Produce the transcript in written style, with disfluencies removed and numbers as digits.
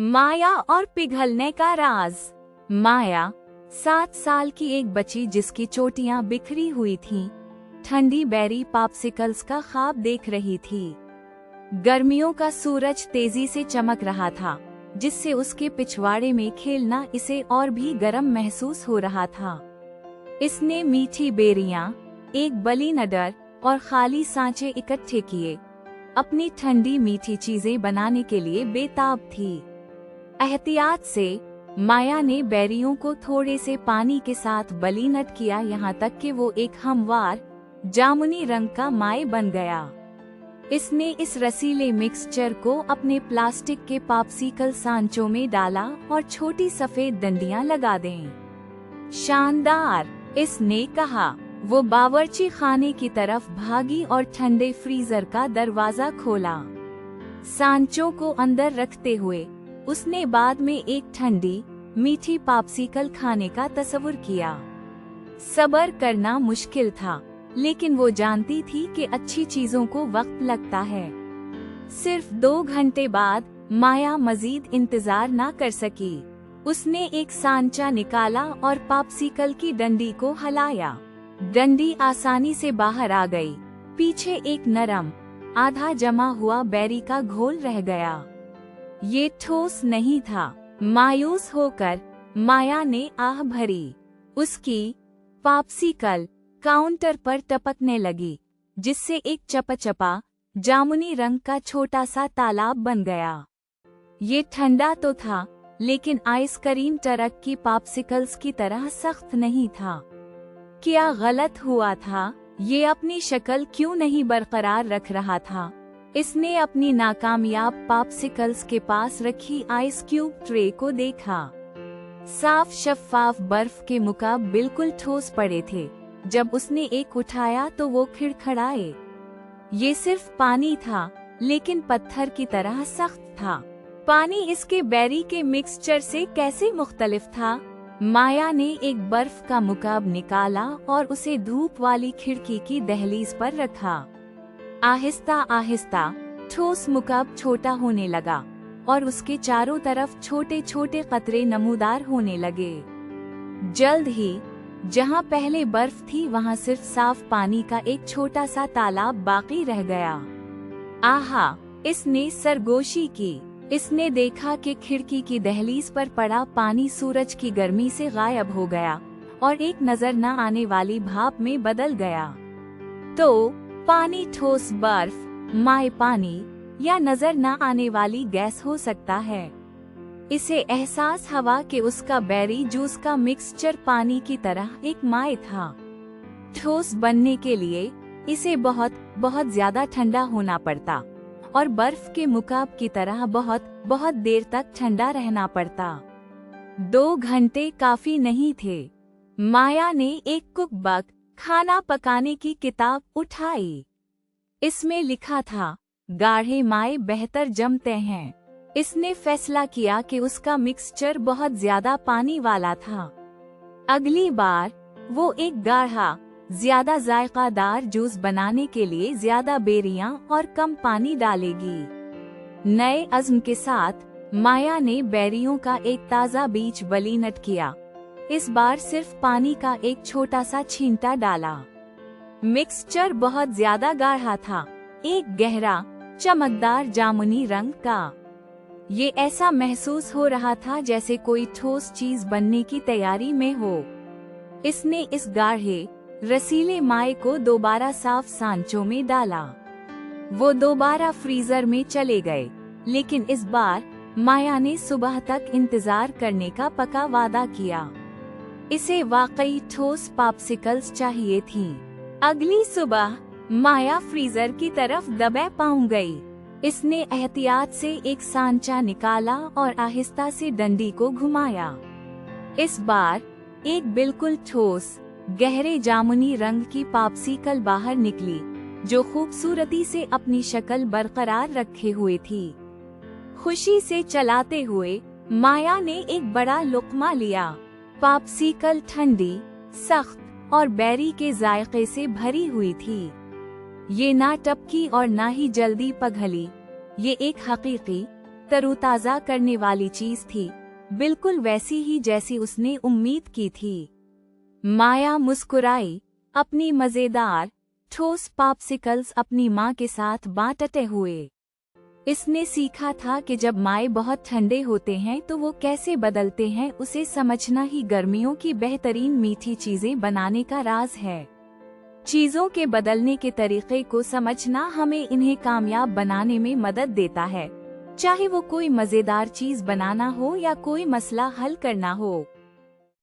माया और पिघलने का राज। माया 7 साल की एक बच्ची जिसकी चोटियां बिखरी हुई थीं, ठंडी बेरी पॉप्सिकल्स का ख्वाब देख रही थी। गर्मियों का सूरज तेजी से चमक रहा था, जिससे उसके पिछवाड़े में खेलना इसे और भी गर्म महसूस हो रहा था। इसने मीठी बेरियां, एक बली नडर और खाली सांचे इकट्ठे किए। अपनी ठंडी मीठी चीजें बनाने के लिए बेताब थी। एहतियात से माया ने बेरियों को थोड़े से पानी के साथ बलीनट किया, यहाँ तक कि वो एक हमवार जामुनी रंग का माए बन गया। इसने इस रसीले मिक्सचर को अपने प्लास्टिक के पॉप्सिकल सांचों में डाला और छोटी सफेद डंडियां लगा दें। शानदार, इसने कहा। वो बावर्ची खाने की तरफ भागी और ठंडे फ्रीजर का दरवाजा खोला। सांचों को अंदर रखते हुए उसने बाद में एक ठंडी मीठी पॉप्सिकल खाने का तस्वुर किया। सब्र करना मुश्किल था, लेकिन वो जानती थी कि अच्छी चीजों को वक्त लगता है। सिर्फ 2 घंटे बाद माया मजीद इंतजार न कर सकी। उसने एक सांचा निकाला और पॉप्सिकल की डंडी को हिलाया। डंडी आसानी से बाहर आ गई। पीछे एक नरम, आधा जमा हुआ बेरी का घोल रह गया। ये ठोस नहीं था। मायूस होकर माया ने आह भरी। उसकी पॉप्सिकल काउंटर पर टपकने लगी, जिससे एक चपचपा जामुनी रंग का छोटा सा तालाब बन गया। ये ठंडा तो था, लेकिन आइसक्रीम ट्रक की पॉप्सिकल्स की तरह सख्त नहीं था। क्या गलत हुआ था? ये अपनी शक्ल क्यों नहीं बरकरार रख रहा था? इसने अपनी नाकामयाब पॉप्सिकल्स के पास रखी आइस क्यूब ट्रे को देखा। साफ शफ्फाफ बर्फ के मुकाब बिल्कुल ठोस पड़े थे। जब उसने एक उठाया तो वो खिड़खड़ाए। ये सिर्फ पानी था, लेकिन पत्थर की तरह सख्त था। पानी इसके बेरी के मिक्सचर से कैसे मुख्तलिफ था? माया ने एक बर्फ का मुकाब निकाला और उसे धूप वाली खिड़की की दहलीज पर रखा। आहिस्ता आहिस्ता ठोस मुकाब छोटा होने लगा और उसके चारों तरफ छोटे छोटे कतरे नमूदार होने लगे। जल्द ही जहां पहले बर्फ थी, वहां सिर्फ साफ पानी का एक छोटा सा तालाब बाकी रह गया। आहा, इसने सरगोशी की। इसने देखा कि खिड़की की दहलीज पर पड़ा पानी सूरज की गर्मी से गायब हो गया और एक नजर न आने वाली भाप में बदल गया। तो पानी ठोस बर्फ, माए पानी या नजर न आने वाली गैस हो सकता है। इसे एहसास हुआ कि उसका बेरी जूस का मिक्सचर पानी की तरह एक माए था। ठोस बनने के लिए इसे बहुत बहुत ज्यादा ठंडा होना पड़ता और बर्फ के मुकाब की तरह बहुत बहुत देर तक ठंडा रहना पड़ता। 2 घंटे काफी नहीं थे। माया ने एक कुकबुक, खाना पकाने की किताब उठाई। इसमें लिखा था, गाढ़े माए बेहतर जमते हैं। इसने फैसला किया कि उसका मिक्सचर बहुत ज्यादा पानी वाला था। अगली बार वो एक गाढ़ा, ज्यादा जायकादार जूस बनाने के लिए ज्यादा बेरियां और कम पानी डालेगी। नए अज़्म के साथ माया ने बेरियों का एक ताज़ा बीज बलीनट किया। इस बार सिर्फ पानी का एक छोटा सा छींटा डाला। मिक्सचर बहुत ज्यादा गाढ़ा था, एक गहरा चमकदार जामुनी रंग का। ये ऐसा महसूस हो रहा था जैसे कोई ठोस चीज बनने की तैयारी में हो। इसने इस गाढ़े रसीले माए को दोबारा साफ सांचों में डाला। वो दोबारा फ्रीजर में चले गए, लेकिन इस बार माया ने सुबह तक इंतजार करने का पक्का वादा किया। इसे वाकई ठोस पॉप्सिकल्स चाहिए थी। अगली सुबह माया फ्रीजर की तरफ दबे पाँव गई। इसने एहतियात से एक सांचा निकाला और आहिस्ता से डंडी को घुमाया। इस बार एक बिल्कुल ठोस, गहरे जामुनी रंग की पॉप्सिकल बाहर निकली, जो खूबसूरती से अपनी शक्ल बरकरार रखे हुए थी। खुशी से चलाते हुए माया ने एक बड़ा लुक़मा लिया। पॉप्सिकल ठंडी, सख्त और बेरी के जायके से भरी हुई थी। ये ना टपकी और ना ही जल्दी पिघली। ये एक हकीकी, तरोताजा करने वाली चीज थी, बिल्कुल वैसी ही जैसी उसने उम्मीद की थी। माया मुस्कुराई, अपनी मजेदार ठोस पॉप्सिकल्स अपनी माँ के साथ बांटते हुए। इसने सीखा था कि जब माए बहुत ठंडे होते हैं तो वो कैसे बदलते हैं, उसे समझना ही गर्मियों की बेहतरीन मीठी चीजें बनाने का राज है। चीजों के बदलने के तरीके को समझना हमें इन्हें कामयाब बनाने में मदद देता है, चाहे वो कोई मजेदार चीज बनाना हो या कोई मसला हल करना हो।